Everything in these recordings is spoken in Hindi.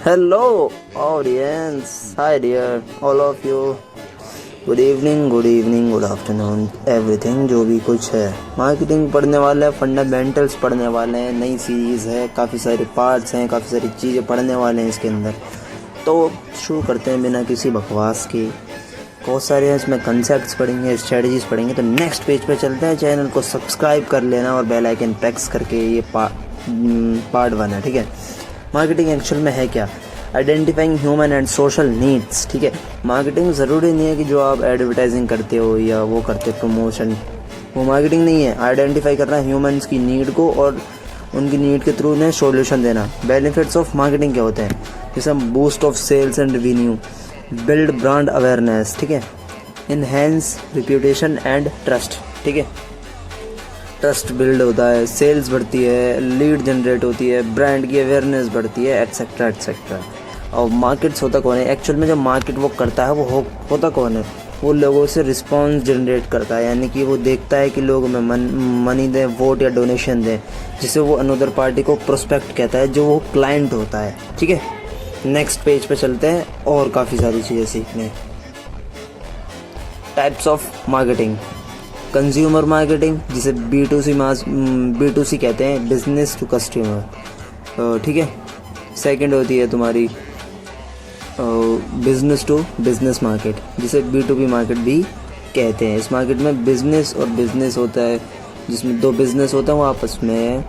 Hello, audience. Hi, dear, all of you. Good evening, good afternoon, everything जो भी कुछ है। मार्केटिंग पढ़ने वाले हैं, फंडामेंटल्स पढ़ने वाले हैं, नई सीरीज़ है, काफ़ी सारे पार्ट्स हैं, काफ़ी सारी चीज़ें पढ़ने वाले हैं इसके अंदर। तो शुरू करते हैं बिना किसी बकवास के। बहुत सारे हैं इसमें, कंसेप्ट्स पढ़ेंगे, स्ट्रेटजीज पढ़ेंगे। तो नेक्स्ट पेज पे चलते हैं। चैनल को सब्सक्राइब कर लेना और बेल आइकन प्रेस करके। ये पार्ट 1 है, ठीक है। मार्केटिंग एक्चुअल में है क्या? Identifying human and social needs, ठीक है। मार्केटिंग ज़रूरी नहीं है कि जो आप एडवर्टाइजिंग करते हो या वो करते हो प्रमोशन, वो मार्केटिंग नहीं है। आइडेंटिफाई करना ह्यूमंस की नीड को और उनकी नीड के थ्रू उन्हें सॉल्यूशन देना। बेनिफिट्स ऑफ मार्केटिंग क्या होते हैं? जैसे boost of sales and revenue, build brand awareness, ठीक है, इनहेंस रिप्यूटेशन एंड ट्रस्ट, ठीक है, ट्रस्ट बिल्ड होता है, सेल्स बढ़ती है, लीड जनरेट होती है, ब्रांड की अवेयरनेस बढ़ती है, एट्सेट्रा एट्सेट्रा। और मार्केट्स होता कौन है? एक्चुअल में जो मार्केट वो करता है वो होता कौन है? वो लोगों से रिस्पॉन्स जनरेट करता है, यानी कि वो देखता है कि लोग हमें मनी दें, वोट या डोनेशन दें, जिसे वो अनदर पार्टी को प्रोस्पेक्ट कहता है, जो वो क्लाइंट होता है, ठीक है। नेक्स्ट पेज पे चलते हैं और काफ़ी सारी चीज़ें सीखने। Types of marketing. Consumer marketing, जिसे B2C कहते हैं, बिजनेस टू कस्टमर, ठीक है। सेकंड होती है तुम्हारी बिजनेस टू बिजनेस मार्केट, जिसे B2B मार्केट भी कहते हैं। इस मार्केट में बिजनेस और बिजनेस होता है, जिसमें दो बिजनेस होते हैं, वो आपस में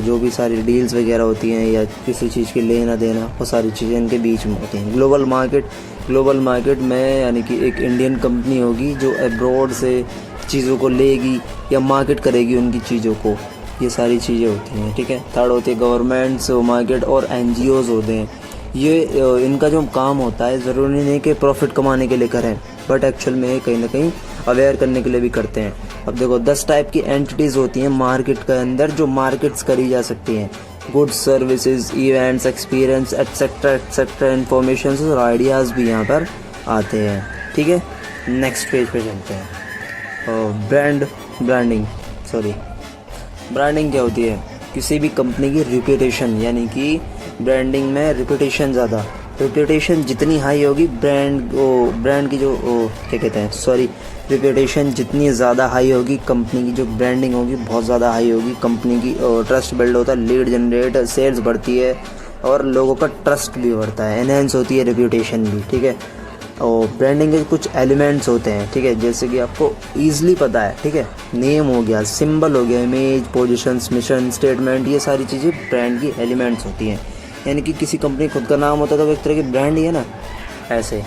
जो भी सारी डील्स वगैरह होती हैं या किसी चीज़ के लेना देना, वो सारी चीज़ें इनके बीच में होती हैं। ग्लोबल मार्केट में यानी कि एक इंडियन कंपनी होगी जो अब्रॉड से चीज़ों को लेगी या मार्केट करेगी उनकी चीज़ों को, ये सारी चीज़ें होती हैं, ठीक है। थर्ड होती है गवर्नमेंट्स मार्केट और NGOs होते हैं। ये इनका जो काम होता है ज़रूरी नहीं कि प्रॉफिट कमाने के लिए करें, बट एक्चुअल में कहीं ना कहीं अवेयर करने के लिए भी करते हैं। अब देखो 10 टाइप की एंटिटीज़ होती हैं मार्केट के अंदर, जो मार्केट्स करी जा सकती हैं। Goods, services, events, experience, etcetera etcetera, information और आइडियाज़ भी यहाँ पर आते हैं, ठीक है। नेक्स्ट पेज पे चलते हैं। ब्रांडिंग क्या होती है? किसी भी कंपनी की रिप्यूटेशन, यानी कि ब्रांडिंग में रिप्यूटेशन जितनी हाई होगी, ब्रांड की जो क्या कहते हैं, रिप्यूटेशन जितनी ज़्यादा हाई होगी, कंपनी की जो ब्रांडिंग होगी बहुत ज़्यादा हाई होगी, कंपनी की ट्रस्ट बिल्ड होता है, लीड जनरेट, सेल्स बढ़ती है और लोगों का ट्रस्ट भी बढ़ता है, एनहेंस होती है रिप्यूटेशन भी, ठीक है। और ब्रांडिंग के कुछ एलिमेंट्स होते हैं, ठीक है, जैसे कि आपको ईजिली पता है, ठीक है। नेम हो गया, सिंबल हो गया, इमेज, पोजीशंस, मिशन स्टेटमेंट, ये सारी चीज़ें ब्रांड की एलिमेंट्स होती हैं। यानी कि किसी कंपनी खुद का नाम होता है तो वो एक तरह की ब्रांड ही है ना, ऐसे।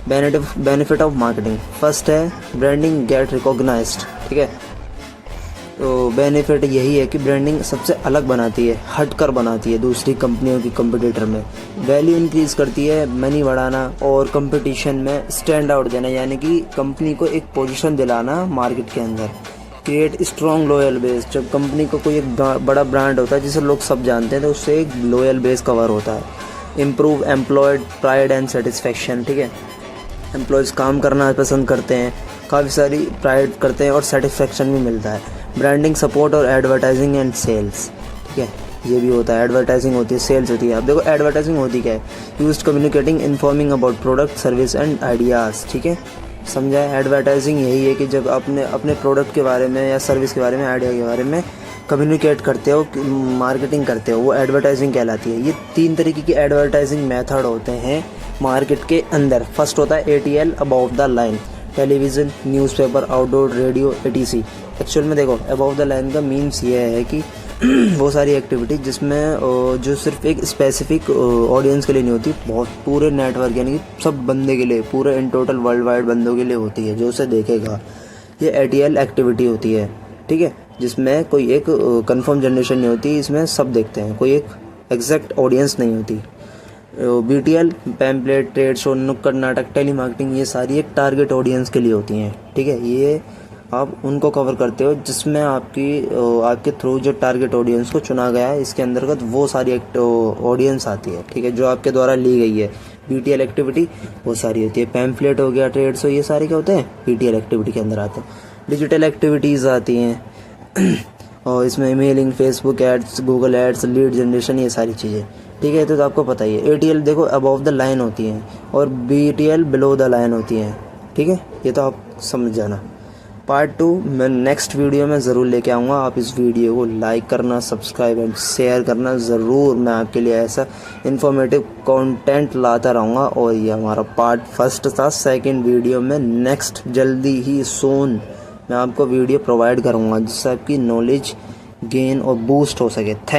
बेनिफिट ऑफ मार्केटिंग, फर्स्ट है ब्रांडिंग गेट रिकॉग्नाइज्ड, ठीक है। तो बेनिफिट यही है कि ब्रांडिंग सबसे अलग बनाती है, हटकर बनाती है दूसरी कंपनियों की कंपटीटर में। वैल्यू इंक्रीज करती है, मनी बढ़ाना और कंपटीशन में स्टैंड आउट देना, यानी कि कंपनी को एक पोजीशन दिलाना मार्केट के अंदर। क्रिएट स्ट्रॉन्ग लॉयल बेस, जब कंपनी को कोई एक बड़ा ब्रांड होता है जिसे लोग सब जानते हैं तो उससे एक लॉयल बेस कवर होता है। Improve employed pride and satisfaction, ठीक है। एम्प्लॉयज़ काम करना पसंद करते हैं, काफ़ी सारी प्राइड करते हैं और सेटिस्फेक्शन भी मिलता है। ब्रांडिंग सपोर्ट और एडवर्टाइजिंग एंड सेल्स, ठीक है, ये भी होता है। एडवर्टाइजिंग होती है, सेल्स होती है। अब देखो एडवर्टाइजिंग होती क्या है? Used communicating, informing about product, service and ideas, ठीक है, समझा है। एडवर्टाइजिंग यही है कि जब अपने प्रोडक्ट के बारे में या सर्विस के बारे में, आइडिया के बारे में कम्युनिकेट करते हो, मार्केटिंग करते हो, वो एडवर्टाइजिंग कहलाती है। ये 3 तरीके की एडवर्टाइजिंग मेथड होते हैं मार्केट के अंदर। फर्स्ट होता है ATL, above the line, television, newspaper, outdoor, radio, ETC। Actual में देखो अबव द लाइन का मीन्स ये है कि वो सारी एक्टिविटी जिसमें जो सिर्फ एक स्पेसिफिक ऑडियंस के लिए नहीं होती, बहुत पूरे नेटवर्क यानी कि सब बंदे के लिए, पूरे इन टोटल वर्ल्ड वाइड बंदों के लिए होती है, जो उसे देखेगा। ये ATL एक्टिविटी होती है, ठीक है, जिसमें कोई एक कंफर्म जनरेशन नहीं होती, इसमें सब देखते हैं, कोई एक एग्जैक्ट ऑडियंस नहीं होती। BTL, पैम्पलेट, ट्रेड शो, नुक्कड़ नाटक, टेली मार्केटिंग, ये सारी एक टारगेट ऑडियंस के लिए होती हैं, ठीक है। ये आप उनको कवर करते हो जिसमें आपके थ्रू जो टारगेट ऑडियंस को चुना गया है, इसके अंतर्गत वो सारी ऑडियंस आती है, ठीक है, जो आपके द्वारा ली गई है। BTL एक्टिविटी वो सारी होती है। पैम्फलेट हो गया, ट्रेड शो, ये सारे क्या होते हैं? BTL एक्टिविटी के अंदर आते हैं। डिजिटल एक्टिविटीज़ आती हैं और इसमें emailing, Facebook ads, Google ads, lead generation, ये सारी चीज़ें। ठीक है, तो आपको पता ही है ATL देखो अबव द लाइन होती हैं और BTL बिलो द लाइन होती हैं। ठीक है, ये तो आप समझ जाना। पार्ट 2 मैं नेक्स्ट वीडियो में ज़रूर लेके आऊँगा। आप इस वीडियो को लाइक करना, सब्सक्राइब एंड शेयर करना ज़रूर। मैं आपके लिए ऐसा इन्फॉर्मेटिव कंटेंट लाता रहूँगा। और ये हमारा पार्ट 1 था। सेकंड वीडियो में नेक्स्ट जल्दी ही सून मैं आपको वीडियो प्रोवाइड करूँगा जिससे आपकी नॉलेज गेन और बूस्ट हो सके। थैंक